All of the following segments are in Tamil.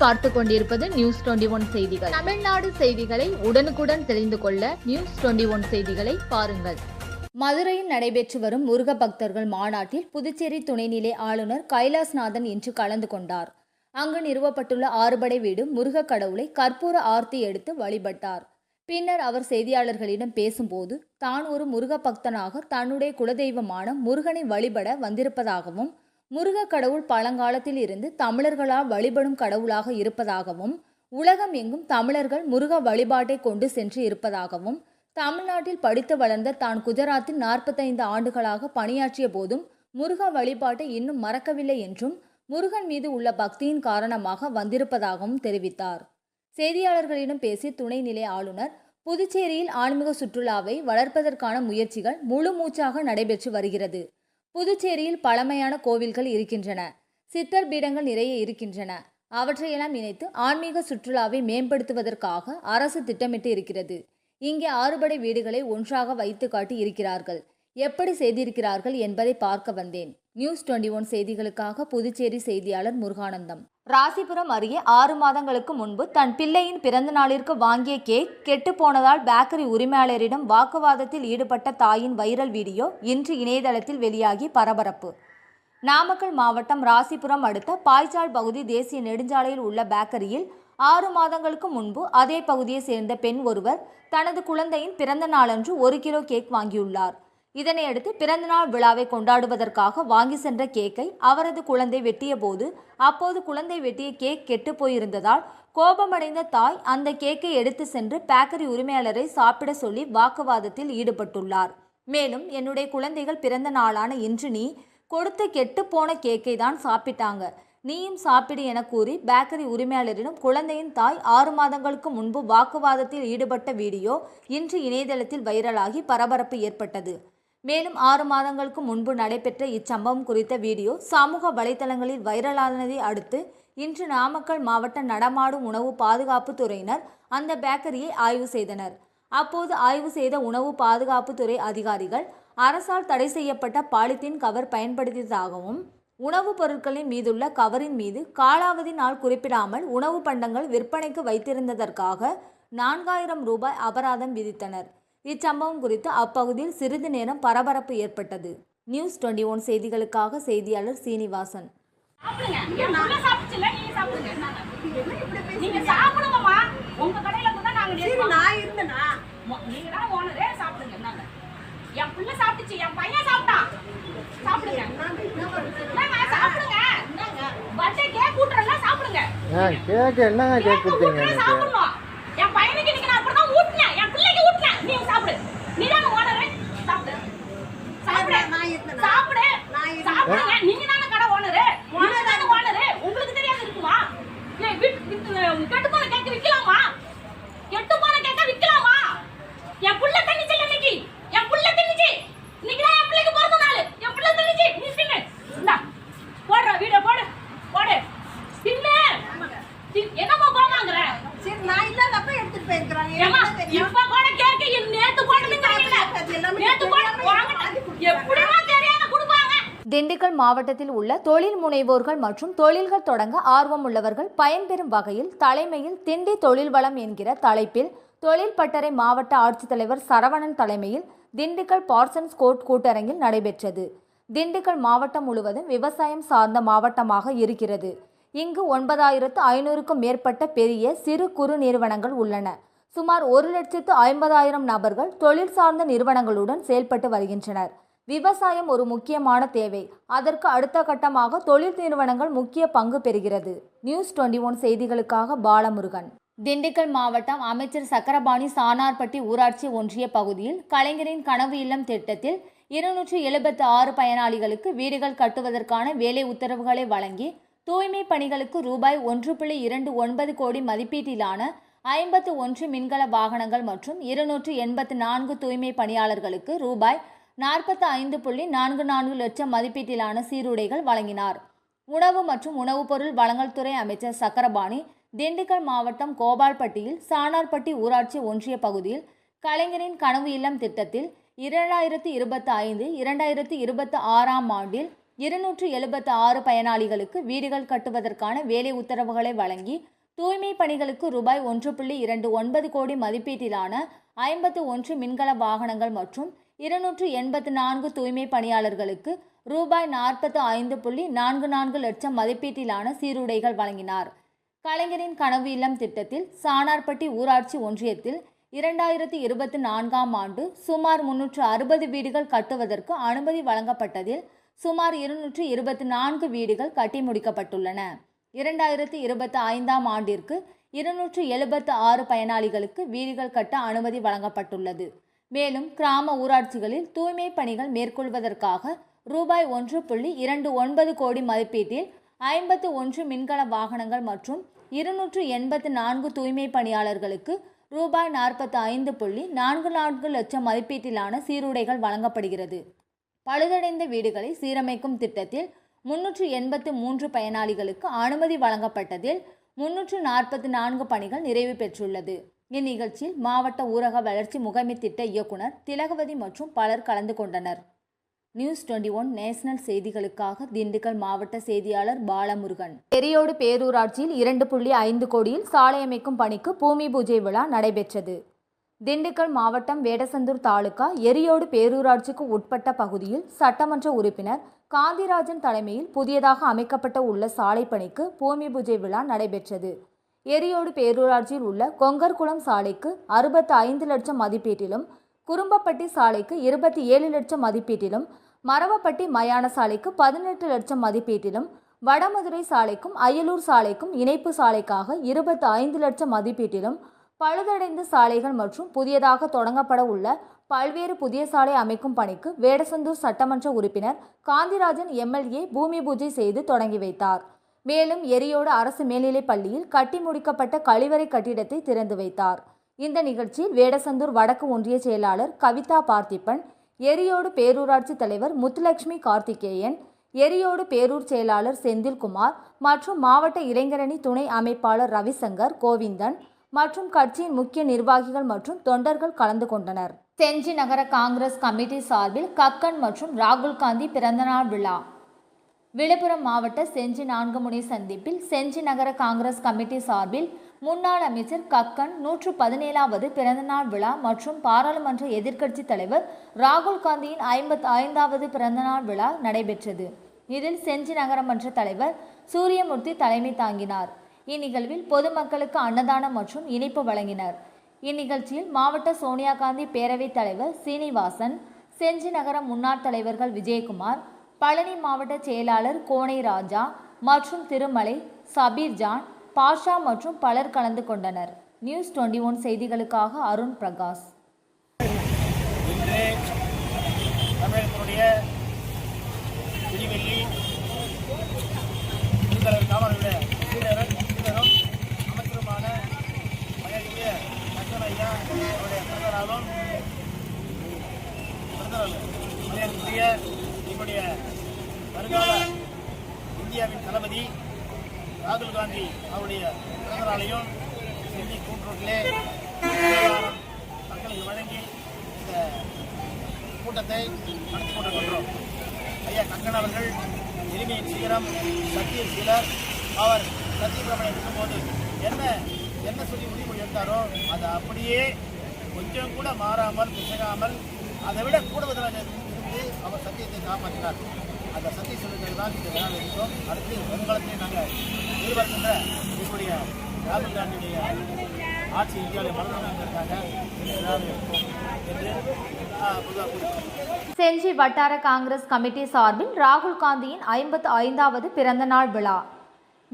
பார்த்துக் கொண்டிருப்பது நியூஸ் 21 செய்திகள். தமிழ்நாடு செய்திகளை உடனுக்குடன் தெரிந்து கொள்ள நியூஸ் 21 செய்திகளை பாருங்கள். மதுரையில் நடைபெற்று வரும் முருக பக்தர்கள் மாநாட்டில் புதுச்சேரி துணைநிலை ஆளுநர் கைலாஸ்நாதன் இன்று கலந்து கொண்டார். அங்கு நிறுவப்பட்டுள்ள ஆறுபடை வீடு முருக கடவுளை கற்பூர ஆர்த்தி எடுத்து வழிபட்டார். பின்னர் அவர் செய்தியாளர்களிடம் பேசும்போது தான் ஒரு முருக பக்தனாக தன்னுடைய குலதெய்வமான முருகனை வழிபட வந்திருப்பதாகவும், முருக கடவுள் பழங்காலத்தில் இருந்து தமிழர்களால் வழிபடும் கடவுளாக இருப்பதாகவும், உலகம் எங்கும் தமிழர்கள் முருக வழிபாட்டை கொண்டு சென்று இருப்பதாகவும், தமிழ்நாட்டில் படித்து வளர்ந்த தான் குஜராத்தில் 45 ஆண்டுகளாக பணியாற்றிய போதும் முருக வழிபாட்டை இன்னும் மறக்கவில்லை என்றும், முருகன் மீது உள்ள பக்தியின் காரணமாக வந்திருப்பதாகவும் தெரிவித்தார். செய்தியாளர்களிடம் பேசிய துணைநிலை ஆளுநர், புதுச்சேரியில் ஆன்மீக சுற்றுலாவை வளர்ப்பதற்கான முயற்சிகள் முழு மூச்சாக நடைபெற்று வருகிறது. புதுச்சேரியில் பழமையான கோவில்கள் இருக்கின்றன, சித்தர் பீடங்கள் நிறைய இருக்கின்றன. அவற்றையெல்லாம் இணைத்து ஆன்மீக சுற்றுலாவை மேம்படுத்துவதற்காக அரசு திட்டமிட்டு இருக்கிறது. இங்கே ஆறுபடை வீடுகளை ஒன்றாக வைத்து காட்டி இருக்கிறார்கள். எப்படி செய்திருக்கிறார்கள் என்பதை பார்க்க வந்தேன். நியூஸ் 21 செய்திகளுக்காக புதுச்சேரி செய்தியாளர் முருகானந்தம். ராசிபுரம் அருகே 6 மாதங்களுக்கு முன்பு தன் பிள்ளையின் பிறந்த நாளிற்கு வாங்கிய கேக் கெட்டு போனதால் பேக்கரி உரிமையாளரிடம் வாக்குவாதத்தில் ஈடுபட்ட தாயின் வைரல் வீடியோ இன்று இணையதளத்தில் வெளியாகி பரபரப்பு. நாமக்கல் மாவட்டம் ராசிபுரம் அடுத்த பாய்ச்சால் பகுதி தேசிய நெடுஞ்சாலையில் உள்ள பேக்கரியில் 6 மாதங்களுக்கு முன்பு அதே பகுதியை சேர்ந்த பெண் ஒருவர் தனது குழந்தையின் பிறந்த நாளன்று 1 கிலோ கேக் வாங்கியுள்ளார். இதனையடுத்து பிறந்தநாள் விழாவை கொண்டாடுவதற்காக வாங்கி சென்ற கேக்கை அவரது குழந்தை வெட்டிய போது அப்போது குழந்தை வெட்டிய கேக் கெட்டு போயிருந்ததால் கோபமடைந்த தாய் அந்த கேக்கை எடுத்து சென்று பேக்கரி உரிமையாளரை சாப்பிட சொல்லி வாக்குவாதத்தில் ஈடுபட்டுள்ளார். மேலும், என்னுடைய குழந்தைகள் பிறந்த நாளான இன்று நீ கொடுத்த கெட்டு போன கேக்கை தான் சாப்பிட்டாங்க, நீயும் சாப்பிடு என கூறி பேக்கரி உரிமையாளரிடம் குழந்தையின் தாய் 6 மாதங்களுக்கு முன்பு வாக்குவாதத்தில் ஈடுபட்ட வீடியோ இன்று இணையதளத்தில் வைரலாகி பரபரப்பு ஏற்பட்டது. மேலும் 6 மாதங்களுக்கு முன்பு நடைபெற்ற இச்சம்பவம் குறித்த வீடியோ சமூக வலைதளங்களில் வைரலானதை அடுத்து இன்று நாமக்கல் மாவட்ட நடமாடும் உணவு பாதுகாப்பு துறையினர் அந்த பேக்கரியை ஆய்வு செய்தனர். அப்போது ஆய்வு செய்த உணவு பாதுகாப்பு துறை அதிகாரிகள் அரசால் தடை செய்யப்பட்ட பாலித்தீன் கவர் பயன்படுத்தியதாகவும், உணவுப் பொருட்களின் மீதுள்ள கவரின் மீது காலாவதி நாள் குறிப்பிடாமல் உணவு பண்டங்கள் விற்பனைக்கு வைத்திருந்ததற்காக 4000 ரூபாய் அபராதம் விதித்தனர். இச்சம்பவம் குறித்து அப்பகுதியில் சிறிது நேரம் பரபரப்பு ஏற்பட்டது. நியூஸ் 21 செய்திகளுக்காக செய்தியாளர் சீனிவாசன். திண்டுக்கல் மாவட்டத்தில் உள்ள தொழில் முனைவோர்கள் மற்றும் தொழில்கள் தொடங்க ஆர்வம் உள்ளவர்கள் பயன்பெறும் வகையில் தலைமையில் திண்டி தொழில் வளம் என்கிற தலைப்பில் தொழில் பட்டறை மாவட்ட ஆட்சித்தலைவர் சரவணன் தலைமையில் திண்டுக்கல் பார்சன்ஸ் கோர்ட் கூட்டரங்கில் நடைபெற்றது. திண்டுக்கல் மாவட்டம் முழுவதும் விவசாயம் சார்ந்த மாவட்டமாக இருக்கிறது. இங்கு 9500க்கும் மேற்பட்ட பெரிய சிறு குறு நிறுவனங்கள் உள்ளன. சுமார் 1,50,000 நபர்கள் தொழில் சார்ந்த நிறுவனங்களுடன் செயல்பட்டு வருகின்றனர். விவசாயம் ஒரு முக்கியமான தேவை. அதற்கு அடுத்த கட்டமாக தொழில் நிறுவனங்கள் முக்கிய பங்கு பெறுகிறது. நியூஸ் 21 செய்திகளுக்காக பாலமுருகன். திண்டுக்கல் மாவட்டம் அமைச்சர் சக்கரபாணி சானார்பட்டி ஊராட்சி ஒன்றிய பகுதியில் கலைஞரின் கனவு இல்லம் திட்டத்தில் 276 பயனாளிகளுக்கு வீடுகள் கட்டுவதற்கான வேலை உத்தரவுகளை வழங்கி தூய்மை பணிகளுக்கு ரூபாய் 1.29 கோடி மதிப்பீட்டிலான 51 மின்கல வாகனங்கள் மற்றும் 284 தூய்மை பணியாளர்களுக்கு ரூபாய் 45.44 லட்சம் மதிப்பீட்டிலான சீருடைகள் வழங்கினார். உணவு மற்றும் உணவுப் பொருள் வழங்கல் துறை அமைச்சர் சக்கரபாணி திண்டுக்கல் மாவட்டம் கோபால்பட்டியில் சானார்பட்டி ஊராட்சி ஒன்றிய பகுதியில் கலைஞரின் கனவு இல்லம் திட்டத்தில் 2025-2026 ஆண்டில் 276 பயனாளிகளுக்கு வீடுகள் கட்டுவதற்கான வேலை உத்தரவுகளை வழங்கி தூய்மை பணிகளுக்கு ரூபாய் 1.29 கோடி மதிப்பீட்டிலான 51 மின்கல வாகனங்கள் மற்றும் 284 தூய்மை பணியாளர்களுக்கு ரூபாய் 45.44 லட்சம் மதிப்பீட்டிலான சீருடைகள் வழங்கினார். கலைஞரின் கனவு இல்லம் திட்டத்தில் சானார்பட்டி ஊராட்சி ஒன்றியத்தில் 2024ஆம் ஆண்டு சுமார் 360 வீடுகள் கட்டுவதற்கு அனுமதி வழங்கப்பட்டதில் சுமார் 224 வீடுகள் கட்டி முடிக்கப்பட்டுள்ளன. 2025ஆம் ஆண்டிற்கு 276 பயனாளிகளுக்கு வீடுகள் கட்ட அனுமதி வழங்கப்பட்டுள்ளது. மேலும் கிராம ஊராட்சிகளில் தூய்மை பணிகள் மேற்கொள்வதற்காக ரூபாய் 1.29 கோடி மதிப்பீட்டில் 51 மின்கல வாகனங்கள் மற்றும் 284 தூய்மை பணியாளர்களுக்கு ரூபாய் 45.44 லட்சம் மதிப்பீட்டிலான சீருடைகள் வழங்கப்படுகிறது. பழுதடைந்த வீடுகளை சீரமைக்கும் திட்டத்தில் 383 பயனாளிகளுக்கு அனுமதி வழங்கப்பட்டதில் 344 பணிகள் நிறைவு பெற்றுள்ளது. இந்நிகழ்ச்சியில் மாவட்ட ஊரக வளர்ச்சி முகமை திட்ட இயக்குனர் திலகவதி மற்றும் பலர் கலந்து கொண்டனர். நியூஸ் 21 நேஷனல் செய்திகளுக்காக திண்டுக்கல் மாவட்ட செய்தியாளர் பாலமுருகன். எரியோடு பேரூராட்சியில் 2.5 கோடியில் சாலை அமைக்கும் பணிக்கு பூமி பூஜை விழா நடைபெற்றது. திண்டுக்கல் மாவட்டம் வேடசந்தூர் தாலுகா எரியோடு பேரூராட்சிக்கு உட்பட்ட பகுதியில் சட்டமன்ற உறுப்பினர் காந்திராஜன் தலைமையில் புதியதாக அமைக்கப்பட்ட உள்ள சாலை பணிக்கு பூமி பூஜை விழா நடைபெற்றது. எரியோடு பேரூராட்சியில் உள்ள கொங்கர்குளம் சாலைக்கு 65 லட்சம் மதிப்பீட்டிலும், குறும்பப்பட்டி சாலைக்கு 27 லட்சம் மதிப்பீட்டிலும், மரவப்பட்டி மயான சாலைக்கு 18 லட்சம் மதிப்பீட்டிலும், வடமதுரை சாலைக்கும் அயலூர் சாலைக்கும் இணைப்பு சாலைக்காக 25 லட்சம் மதிப்பீட்டிலும், பழுதடைந்த சாலைகள் மற்றும் புதியதாக தொடங்கப்பட உள்ள பல்வேறு புதிய சாலை அமைக்கும் பணிக்கு வேடசந்தூர் சட்டமன்ற உறுப்பினர் காந்திராஜன் எம்எல்ஏ பூமி பூஜை செய்து தொடங்கி வைத்தார். மேலும் எரியோடு அரசு மேல்நிலைப் பள்ளியில் கட்டி முடிக்கப்பட்ட கழிவறை கட்டிடத்தை திறந்து வைத்தார். இந்த நிகழ்ச்சியில் வேடசந்தூர் வடக்கு ஒன்றிய செயலாளர் கவிதா பார்த்திபன், எரியோடு பேரூராட்சி தலைவர் முத்துலட்சுமி கார்த்திகேயன், எரியோடு பேரூர் செயலாளர் செந்தில்குமார் மற்றும் மாவட்ட இளைஞரணி துணை அமைப்பாளர் ரவிசங்கர், கோவிந்தன் மற்றும் கட்சியின் முக்கிய நிர்வாகிகள் மற்றும் தொண்டர்கள் கலந்து கொண்டனர். செஞ்சி நகர காங்கிரஸ் கமிட்டி சார்பில் கக்கன் மற்றும் ராகுல் காந்தி பிறந்தநாள் விழா. விழுப்புரம் மாவட்ட செஞ்சி 4 முனை சந்திப்பில் செஞ்சி நகர காங்கிரஸ் கமிட்டி சார்பில் முன்னாள் அமைச்சர் கக்கன் 117வது பிறந்தநாள் விழா மற்றும் பாராளுமன்ற எதிர்க்கட்சி தலைவர் ராகுல் காந்தியின் 55வது பிறந்தநாள் விழா நடைபெற்றது. இதில் செஞ்சி நகரமன்ற தலைவர் சூரியமூர்த்தி தலைமை தாங்கினார். இந்நிகழ்வில் பொதுமக்களுக்கு அன்னதானம் மற்றும் இனிப்பு வழங்கினர். இந்நிகழ்ச்சியில் மாவட்ட சோனியா காந்தி பேரவைத் தலைவர் சீனிவாசன், செஞ்சி நகர முன்னாள் தலைவர்கள் விஜயகுமார், பழனி மாவட்ட செயலாளர் கோனை ராஜா மற்றும் திருமலை, சபீர்ஜான், பாஷா மற்றும் பலர் கலந்து கொண்டனர். நியூஸ் 21 செய்திகளுக்காக அருண் பிரகாஷ். இன்று தமிழகத்தினுடைய விடிவெள்ளி காவலுடைய சீடரும் அமைச்சருமான மரியாதைக்குரிய கக்கன் ஐயா அவருடைய பிறந்தநாளும் மரியாதைக்குரிய என்னுடைய வருங்கால இந்தியாவின் தளபதி ராகுல் காந்தி அவருடைய பிறந்தநாளையும் சென்னை கூட்டுறவுகளே மக்களுக்கு வழங்கி இந்த கூட்டத்தை நடத்தி கொண்டிருக்கின்றோம். ஐயா கக்கன் அவர்கள் எளிமையின் சீரம், சத்திய சீலர். அவர் சத்தியபிரமணம் இருக்கும்போது என்ன சொல்லி உறுதிமொழி எடுத்தாரோ அதை அப்படியே கொஞ்சம் கூட மாறாமல் பிசகாமல் அதை விட கூடுதலாக இருந்து அவர் சத்தியத்தை காப்பாற்றினார். அந்த சத்திய சொல்லுங்கள் தான் இந்த விழாவில் இருக்கோம். அடுத்து வருங்காலத்தை நாங்கள் எதிர்பார்க்கின்ற எங்களுடைய ராகுல் காந்தியுடைய ஆட்சி இந்தியாவில் வளர்ந்ததற்காக இந்த விழாவில் இருக்கோம் என்று பொதுவாக. செஞ்சி வட்டார காங்கிரஸ் கமிட்டி சார்பில் ராகுல் காந்தியின் 55வது பிறந்தநாள் விழா.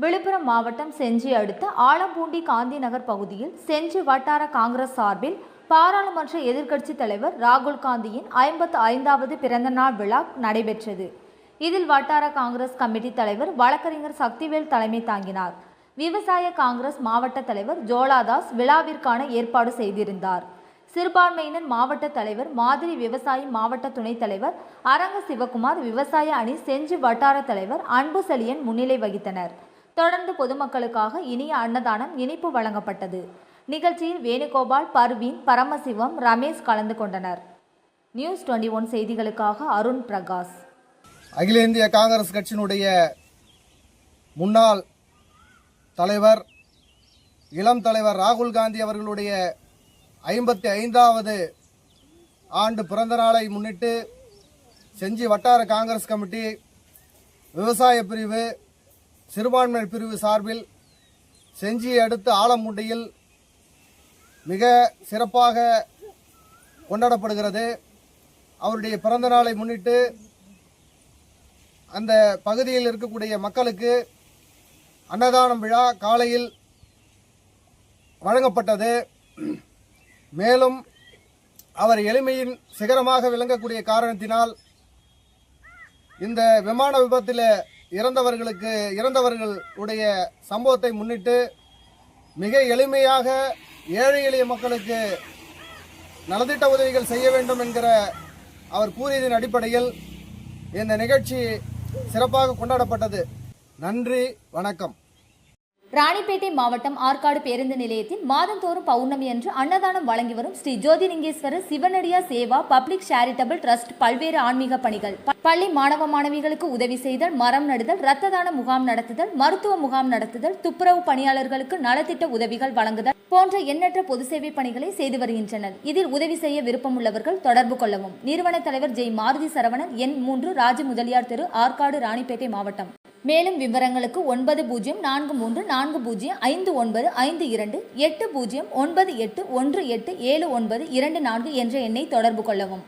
விழுப்புரம் மாவட்டம் செஞ்சி அடுத்த ஆலம்பூண்டி காந்தி நகர் பகுதியில் செஞ்சி வட்டார காங்கிரஸ் சார்பில் பாராளுமன்ற எதிர்க்கட்சி தலைவர் ராகுல் காந்தியின் 55வது பிறந்தநாள் விழா நடைபெற்றது. இதில் வட்டார காங்கிரஸ் கமிட்டி தலைவர் வழக்கறிஞர் சக்திவேல் தலைமை தாங்கினார். விவசாய காங்கிரஸ் மாவட்ட தலைவர் ஜோலாதாஸ் விழாவிற்கான ஏற்பாடு செய்திருந்தார். சிறுபான்மையினர் மாவட்ட தலைவர் மாதிரி, விவசாயி மாவட்ட துணைத் தலைவர் அரங்க சிவகுமார், விவசாய அணி செஞ்சி வட்டார தலைவர் அன்பு செழியன் முன்னிலை வகித்தனர். தொடர்ந்து பொதுமக்களுக்காக இனிய அன்னதானம், இனிப்பு வழங்கப்பட்டது. நிகழ்ச்சியில் வேணுகோபால், பர்வீன், பரமசிவம், ரமேஷ் கலந்து கொண்டனர். நியூஸ் 21 செய்திகளுக்காக அருண் பிரகாஷ். அகில இந்திய காங்கிரஸ் கட்சியினுடைய முன்னாள் தலைவர் இளம் தலைவர் ராகுல் காந்தி அவர்களுடைய 55வது ஆண்டு பிறந்த நாளை முன்னிட்டு செஞ்சி வட்டார காங்கிரஸ் கமிட்டி விவசாய பிரிவு சிறுபான்மையினர் பிரிவு சார்பில் செஞ்சியை அடுத்து ஆலமுண்டியில் மிக சிறப்பாக கொண்டாடப்படுகிறது. அவருடைய பிறந்த நாளை முன்னிட்டு அந்த பகுதியில் இருக்கக்கூடிய மக்களுக்கு அன்னதானம் விழா காலையில் வழங்கப்பட்டது. மேலும் அவர் எளிமையின் சிகரமாக விளங்கக்கூடிய காரணத்தினால் இந்த விமான விபத்தில் இறந்தவர்களுடைய சம்பவத்தை முன்னிட்டு மிக எளிமையாக ஏழை எளிய மக்களுக்கு நலத்திட்ட உதவிகள் செய்ய வேண்டும் என்கிற அவர் கூறியதன் அடிப்படையில் இந்த நிகழ்ச்சி சிறப்பாக கொண்டாடப்பட்டது. நன்றி, வணக்கம். ராணிப்பேட்டை மாவட்டம் ஆற்காடு பேருந்து நிலையத்தில் மாதந்தோறும் பௌர்ணமி அன்று அன்னதானம் வழங்கி வரும் Sri Jothilingeswarar சிவனடியா Seva public charitable trust பல்வேறு ஆன்மீக பணிகள், பள்ளி மாணவ மாணவிகளுக்கு உதவி செய்தல், மரம் நடுதல், இரத்த தான முகாம் நடத்துதல், மருத்துவ முகாம் நடத்துதல், துப்புரவு பணியாளர்களுக்கு நலத்திட்ட உதவிகள் வழங்குதல் போன்ற எண்ணற்ற பொது சேவை பணிகளை செய்து வருகின்றனர். இதில் உதவி செய்ய விருப்பமுள்ளவர்கள் தொடர்பு கொள்ளவும். நிறுவன தலைவர் ஜெய் மாருதி சரவணன், எண் 3, ராஜ முதலியார் தெரு, ஆற்காடு, ராணிப்பேட்டை மாவட்டம். மேலும் விவரங்களுக்கு 9040459522 809818172924 என்ற எண்ணை தொடர்பு கொள்ளவும்.